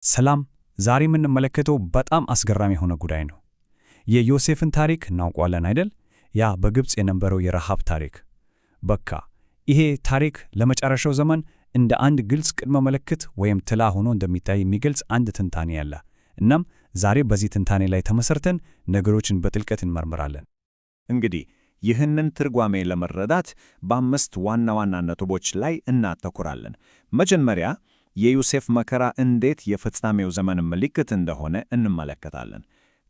ሰላም ዛሬ የምንመለከተው በጣም አስገራሚ የሆነ ጉዳይ ነው። የዮሴፍን ታሪክ እናውቀዋለን አይደል? ያ በግብፅ የነበረው የረሃብ ታሪክ። በቃ ይሄ ታሪክ ለመጨረሻው ዘመን እንደ አንድ ግልጽ ቅድመ ምልክት ወይም ጥላ ሆኖ እንደሚታይ የሚገልጽ አንድ ትንታኔ አለ። እናም ዛሬ በዚህ ትንታኔ ላይ ተመሰርተን ነገሮችን በጥልቀት እንመርምራለን። እንግዲህ ይህንን ትርጓሜ ለመረዳት በአምስት ዋና ዋና ነጥቦች ላይ እናተኩራለን። መጀመሪያ የዮሴፍ መከራ እንዴት የፍጻሜው ዘመን ምልክት እንደሆነ እንመለከታለን።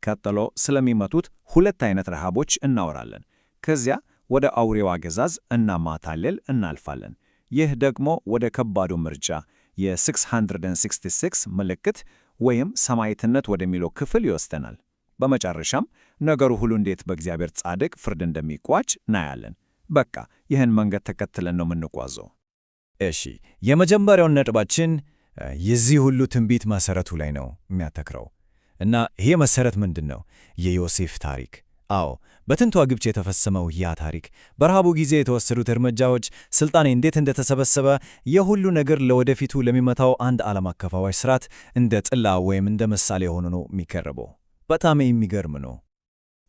ቀጥሎ ስለሚመጡት ሁለት አይነት ረሃቦች እናወራለን። ከዚያ ወደ አውሬው አገዛዝ እና ማታለል እናልፋለን። ይህ ደግሞ ወደ ከባዱ ምርጫ የ666 ምልክት ወይም ሰማዕትነት ወደሚለው ክፍል ይወስደናል። በመጨረሻም ነገሩ ሁሉ እንዴት በእግዚአብሔር ጻድቅ ፍርድ እንደሚቋጭ እናያለን። በቃ ይህን መንገድ ተከትለን ነው የምንጓዘው። እሺ፣ የመጀመሪያውን ነጥባችን የዚህ ሁሉ ትንቢት መሰረቱ ላይ ነው የሚያተክረው። እና ይሄ መሰረት ምንድን ነው? የዮሴፍ ታሪክ። አዎ፣ በጥንቷ ግብፅ የተፈጸመው ያ ታሪክ፣ በረሃቡ ጊዜ የተወሰዱት እርምጃዎች፣ ስልጣኔ እንዴት እንደተሰበሰበ፣ የሁሉ ነገር ለወደፊቱ ለሚመጣው አንድ ዓለም አከፋዋይ ስርዓት እንደ ጥላ ወይም እንደ ምሳሌ ሆኖ ነው የሚቀርበው። በጣም የሚገርም ነው።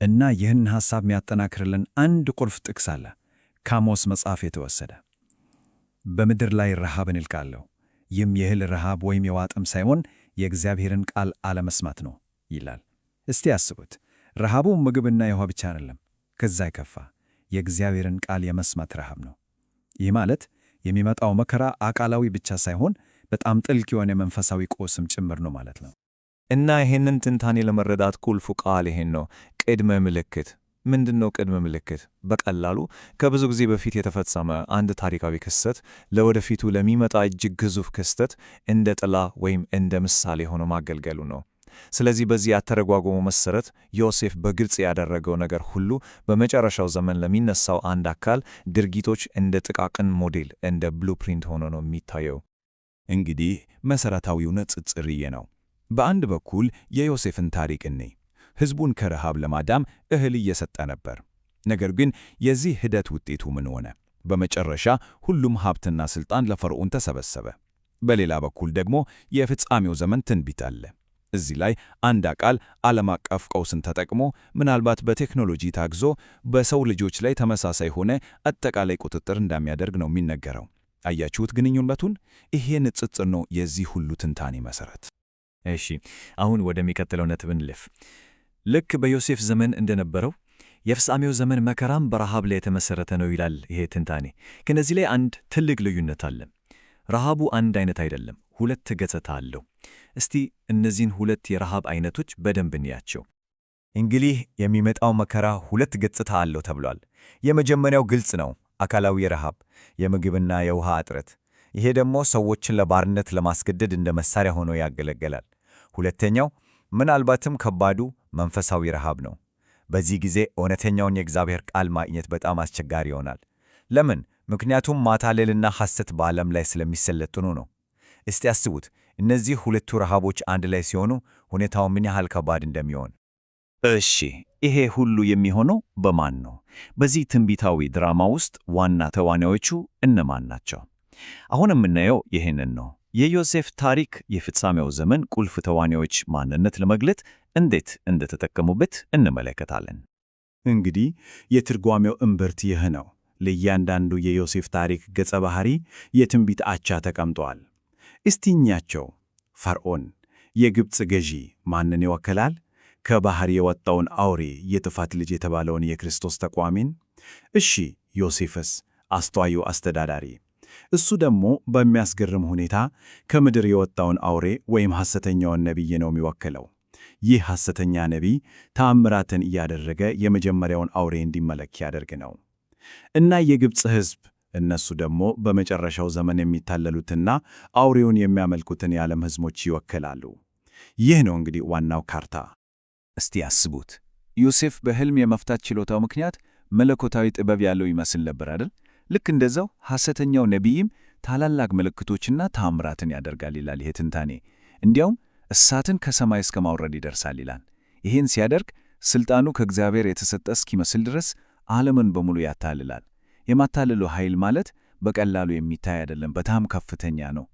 እና ይህን ሐሳብ የሚያጠናክርልን አንድ ቁልፍ ጥቅስ አለ፣ ከአሞስ መጽሐፍ የተወሰደ። በምድር ላይ ረሃብን እልካለሁ፣ ይህም የእህል ረሃብ ወይም የውሃ ጥም ሳይሆን የእግዚአብሔርን ቃል አለመስማት ነው ይላል። እስቲ አስቡት፣ ረሃቡ ምግብና የውሃ ብቻ አይደለም፣ ከዛ ይከፋ የእግዚአብሔርን ቃል የመስማት ረሃብ ነው። ይህ ማለት የሚመጣው መከራ አካላዊ ብቻ ሳይሆን በጣም ጥልቅ የሆነ መንፈሳዊ ቆስም ጭምር ነው ማለት ነው። እና ይህንን ትንታኔ ለመረዳት ቁልፉ ቃል ይሄን ነው፣ ቅድመ ምልክት። ምንድን ነው ቅድመ ምልክት? በቀላሉ ከብዙ ጊዜ በፊት የተፈጸመ አንድ ታሪካዊ ክስተት ለወደፊቱ ለሚመጣ እጅግ ግዙፍ ክስተት እንደ ጥላ ወይም እንደ ምሳሌ ሆኖ ማገልገሉ ነው። ስለዚህ በዚህ አተረጓጎሙ መሰረት ዮሴፍ በግልጽ ያደረገው ነገር ሁሉ በመጨረሻው ዘመን ለሚነሳው አንድ አካል ድርጊቶች እንደ ጥቃቅን ሞዴል፣ እንደ ብሉፕሪንት ሆኖ ነው የሚታየው። እንግዲህ መሰረታዊው ንጽጽርዬ ነው። በአንድ በኩል የዮሴፍን ታሪክ እንይ። ሕዝቡን ከረሃብ ለማዳም እህል እየሰጠ ነበር። ነገር ግን የዚህ ሂደት ውጤቱ ምን ሆነ? በመጨረሻ ሁሉም ሀብትና ሥልጣን ለፈርዖን ተሰበሰበ። በሌላ በኩል ደግሞ የፍጻሜው ዘመን ትንቢት አለ። እዚህ ላይ አንድ አካል ዓለም አቀፍ ቀውስን ተጠቅሞ ምናልባት በቴክኖሎጂ ታግዞ በሰው ልጆች ላይ ተመሳሳይ ሆነ አጠቃላይ ቁጥጥር እንደሚያደርግ ነው የሚነገረው። አያችሁት ግንኙነቱን? ይሄ ንጽጽር ነው የዚህ ሁሉ ትንታኔ መሠረት። እሺ፣ አሁን ወደሚቀጥለው ነጥብ እንለፍ። ልክ በዮሴፍ ዘመን እንደነበረው የፍጻሜው ዘመን መከራም በረሃብ ላይ የተመሰረተ ነው ይላል ይሄ ትንታኔ። ግን እዚህ ላይ አንድ ትልቅ ልዩነት አለ። ረሃቡ አንድ አይነት አይደለም፣ ሁለት ገጽታ አለው። እስቲ እነዚህን ሁለት የረሃብ አይነቶች በደንብ እንያቸው። እንግዲህ የሚመጣው መከራ ሁለት ገጽታ አለው ተብሏል። የመጀመሪያው ግልጽ ነው፣ አካላዊ ረሃብ፣ የምግብና የውሃ እጥረት። ይሄ ደግሞ ሰዎችን ለባርነት ለማስገደድ እንደ መሳሪያ ሆኖ ያገለግላል። ሁለተኛው ምናልባትም ከባዱ መንፈሳዊ ረሃብ ነው። በዚህ ጊዜ እውነተኛውን የእግዚአብሔር ቃል ማግኘት በጣም አስቸጋሪ ይሆናል። ለምን? ምክንያቱም ማታለልና ሐሰት በዓለም ላይ ስለሚሰለጥኑ ነው። እስቲ አስቡት፣ እነዚህ ሁለቱ ረሃቦች አንድ ላይ ሲሆኑ ሁኔታው ምን ያህል ከባድ እንደሚሆን። እሺ፣ ይሄ ሁሉ የሚሆነው በማን ነው? በዚህ ትንቢታዊ ድራማ ውስጥ ዋና ተዋናዮቹ እነማን ናቸው? አሁን የምናየው ይህንን ነው። የዮሴፍ ታሪክ የፍጻሜው ዘመን ቁልፍ ተዋናዮች ማንነት ለመግለጥ እንዴት እንደተጠቀሙበት እንመለከታለን። እንግዲህ የትርጓሜው እምብርት ይህ ነው። ለእያንዳንዱ የዮሴፍ ታሪክ ገጸ ባህሪ የትንቢት አቻ ተቀምጧል። እስቲ እንያቸው። ፈርዖን የግብፅ ገዢ ማንን ይወክላል? ከባህር የወጣውን አውሬ የጥፋት ልጅ የተባለውን የክርስቶስ ተቋሚን። እሺ፣ ዮሴፍስ አስተዋዩ አስተዳዳሪ፣ እሱ ደግሞ በሚያስገርም ሁኔታ ከምድር የወጣውን አውሬ ወይም ሐሰተኛውን ነቢይ ነው የሚወክለው። ይህ ሐሰተኛ ነቢይ ተአምራትን እያደረገ የመጀመሪያውን አውሬ እንዲመለክ ያደርግ ነው። እና የግብፅ ሕዝብ፣ እነሱ ደግሞ በመጨረሻው ዘመን የሚታለሉትና አውሬውን የሚያመልኩትን የዓለም ሕዝቦች ይወክላሉ። ይህ ነው እንግዲህ ዋናው ካርታ። እስቲ አስቡት፣ ዮሴፍ በሕልም የመፍታት ችሎታው ምክንያት መለኮታዊ ጥበብ ያለው ይመስል ነበር አይደል? ልክ እንደዛው ሐሰተኛው ነቢይም ታላላቅ ምልክቶችና ተአምራትን ያደርጋል ይላል ይሄ ትንታኔ። እንዲያውም እሳትን ከሰማይ እስከ ማውረድ ይደርሳል ይላል። ይህን ሲያደርግ ሥልጣኑ ከእግዚአብሔር የተሰጠ እስኪመስል ድረስ ዓለምን በሙሉ ያታልላል። የማታለሉ ኃይል ማለት በቀላሉ የሚታይ አይደለም፣ በጣም ከፍተኛ ነው።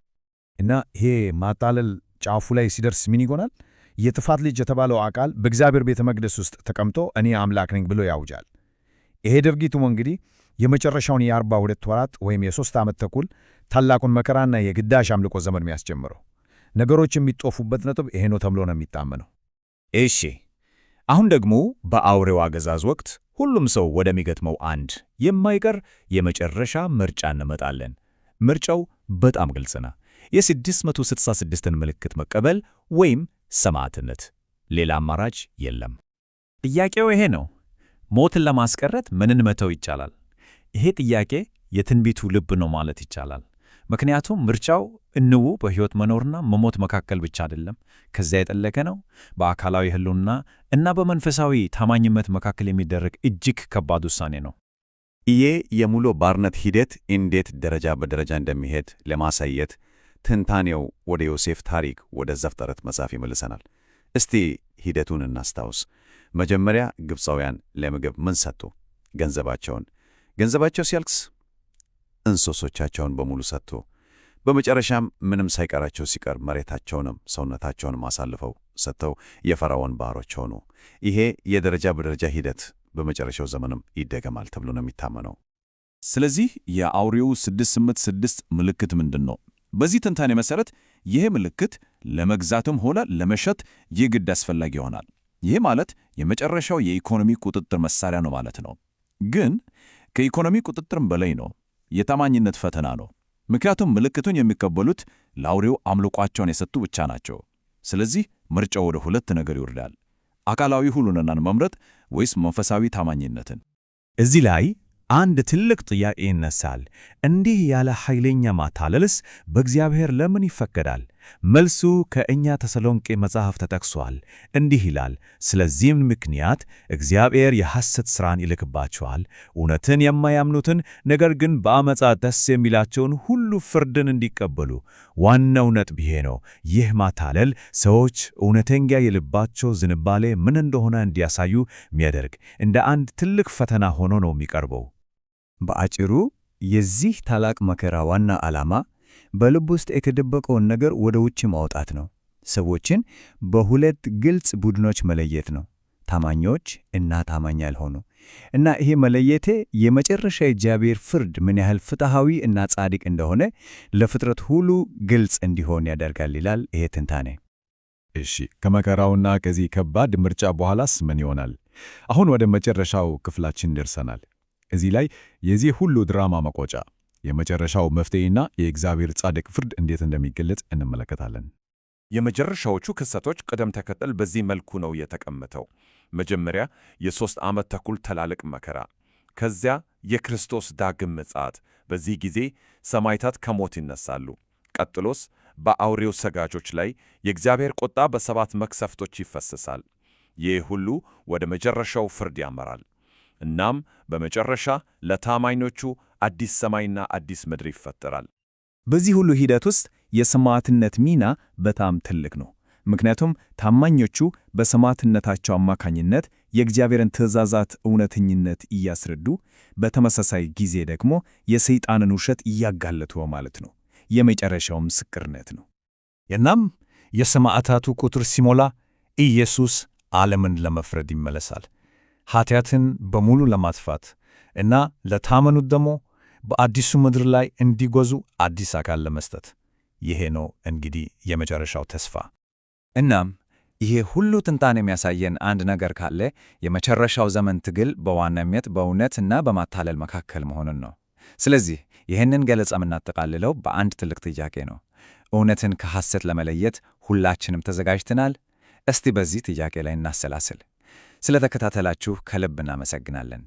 እና ይሄ ማታለል ጫፉ ላይ ሲደርስ ምን ይሆናል? የጥፋት ልጅ የተባለው አካል በእግዚአብሔር ቤተ መቅደስ ውስጥ ተቀምጦ እኔ አምላክ ነኝ ብሎ ያውጃል። ይሄ ድርጊቱም እንግዲህ የመጨረሻውን የ42 ወራት ወይም የ3 ዓመት ተኩል ታላቁን መከራና የግዳጅ አምልኮ ዘመን የሚያስጀምረው። ነገሮች የሚጦፉበት ነጥብ ይሄ ነው ተብሎ ነው የሚታመነው። እሺ፣ አሁን ደግሞ በአውሬው አገዛዝ ወቅት ሁሉም ሰው ወደሚገጥመው አንድ የማይቀር የመጨረሻ ምርጫ እንመጣለን። ምርጫው በጣም ግልጽ ነው። የ666ን ምልክት መቀበል ወይም ሰማዕትነት። ሌላ አማራጭ የለም። ጥያቄው ይሄ ነው። ሞትን ለማስቀረት ምንን መተው ይቻላል? ይሄ ጥያቄ የትንቢቱ ልብ ነው ማለት ይቻላል። ምክንያቱም ምርጫው እንው በሕይወት መኖርና መሞት መካከል ብቻ አይደለም፣ ከዚያ የጠለቀ ነው። በአካላዊ ሕልውና እና በመንፈሳዊ ታማኝነት መካከል የሚደረግ እጅግ ከባድ ውሳኔ ነው። ይሄ የሙሉ ባርነት ሂደት እንዴት ደረጃ በደረጃ እንደሚሄድ ለማሳየት ትንታኔው ወደ ዮሴፍ ታሪክ ወደ ዘፍጥረት መጽሐፍ ይመልሰናል። እስቲ ሂደቱን እናስታውስ። መጀመሪያ ግብፃውያን ለምግብ ምን ሰጡ? ገንዘባቸው ሲያልቅስ እንስሶቻቸውን በሙሉ ሰጡ። በመጨረሻም ምንም ሳይቀራቸው ሲቀር መሬታቸውንም ሰውነታቸውንም አሳልፈው ሰጥተው የፈርዖን ባሮች ሆኑ። ይሄ የደረጃ በደረጃ ሂደት በመጨረሻው ዘመንም ይደገማል ተብሎ ነው የሚታመነው። ስለዚህ የአውሬው 666 ምልክት ምንድን ነው? በዚህ ትንታኔ መሠረት ይህ ምልክት ለመግዛትም ሆነ ለመሸጥ የግድ አስፈላጊ ይሆናል። ይህ ማለት የመጨረሻው የኢኮኖሚ ቁጥጥር መሳሪያ ነው ማለት ነው። ግን ከኢኮኖሚ ቁጥጥርም በላይ ነው። የታማኝነት ፈተና ነው። ምክንያቱም ምልክቱን የሚቀበሉት ለአውሬው አምልኳቸውን የሰጡ ብቻ ናቸው። ስለዚህ ምርጫው ወደ ሁለት ነገር ይወርዳል። አካላዊ ሁሉንናን መምረጥ ወይስ መንፈሳዊ ታማኝነትን? እዚህ ላይ አንድ ትልቅ ጥያቄ ይነሳል። እንዲህ ያለ ኃይለኛ ማታለልስ በእግዚአብሔር ለምን ይፈቀዳል? መልሱ ከእኛ ተሰሎንቄ መጽሐፍ ተጠቅሷል። እንዲህ ይላል፣ ስለዚህም ምክንያት እግዚአብሔር የሐሰት ሥራን ይልክባቸዋል፣ እውነትን የማያምኑትን ነገር ግን በአመፃ ደስ የሚላቸውን ሁሉ ፍርድን እንዲቀበሉ። ዋናው ነጥብ ይሄ ነው። ይህ ማታለል ሰዎች እውነተኛ የልባቸው ዝንባሌ ምን እንደሆነ እንዲያሳዩ የሚያደርግ እንደ አንድ ትልቅ ፈተና ሆኖ ነው የሚቀርበው። በአጭሩ የዚህ ታላቅ መከራ ዋና ዓላማ በልብ ውስጥ የተደበቀውን ነገር ወደ ውጭ ማውጣት ነው። ሰዎችን በሁለት ግልጽ ቡድኖች መለየት ነው፣ ታማኞች እና ታማኝ ያልሆኑ። እና ይሄ መለየቴ የመጨረሻ የእግዚአብሔር ፍርድ ምን ያህል ፍትሐዊ እና ጻድቅ እንደሆነ ለፍጥረት ሁሉ ግልጽ እንዲሆን ያደርጋል ይላል ይሄ ትንታኔ። እሺ፣ ከመከራውና ከዚህ ከባድ ምርጫ በኋላስ ምን ይሆናል? አሁን ወደ መጨረሻው ክፍላችን ደርሰናል። እዚህ ላይ የዚህ ሁሉ ድራማ መቆጫ፣ የመጨረሻው መፍትሄና የእግዚአብሔር ጻድቅ ፍርድ እንዴት እንደሚገለጽ እንመለከታለን። የመጨረሻዎቹ ክስተቶች ቅደም ተከተል በዚህ መልኩ ነው የተቀመጠው። መጀመሪያ የ3 ዓመት ተኩል ታላቅ መከራ፣ ከዚያ የክርስቶስ ዳግም ምጽአት። በዚህ ጊዜ ሰማዕታት ከሞት ይነሳሉ። ቀጥሎስ በአውሬው ሰጋጆች ላይ የእግዚአብሔር ቁጣ በ7 መቅሰፍቶች ይፈሰሳል። ይህ ሁሉ ወደ መጨረሻው ፍርድ ያመራል። እናም በመጨረሻ ለታማኞቹ አዲስ ሰማይና አዲስ ምድር ይፈጠራል። በዚህ ሁሉ ሂደት ውስጥ የሰማዕትነት ሚና በጣም ትልቅ ነው። ምክንያቱም ታማኞቹ በሰማዕትነታቸው አማካኝነት የእግዚአብሔርን ትእዛዛት እውነተኝነት እያስረዱ፣ በተመሳሳይ ጊዜ ደግሞ የሰይጣንን ውሸት እያጋለጡ ማለት ነው። የመጨረሻው ምስክርነት ነው። እናም የሰማዕታቱ ቁጥር ሲሞላ ኢየሱስ ዓለምን ለመፍረድ ይመለሳል። ኃጢአትን በሙሉ ለማጥፋት እና ለታመኑት ደግሞ በአዲሱ ምድር ላይ እንዲጓዙ አዲስ አካል ለመስጠት። ይሄ ነው እንግዲህ የመጨረሻው ተስፋ። እናም ይሄ ሁሉ ትንታኔ የሚያሳየን አንድ ነገር ካለ የመጨረሻው ዘመን ትግል በዋናነት በእውነትና በማታለል መካከል መሆኑን ነው። ስለዚህ ይህንን ገለጻ የምናጠቃልለው በአንድ ትልቅ ጥያቄ ነው። እውነትን ከሐሰት ለመለየት ሁላችንም ተዘጋጅተናል? እስቲ በዚህ ጥያቄ ላይ እናሰላስል። ስለተከታተላችሁ ከልብ እናመሰግናለን።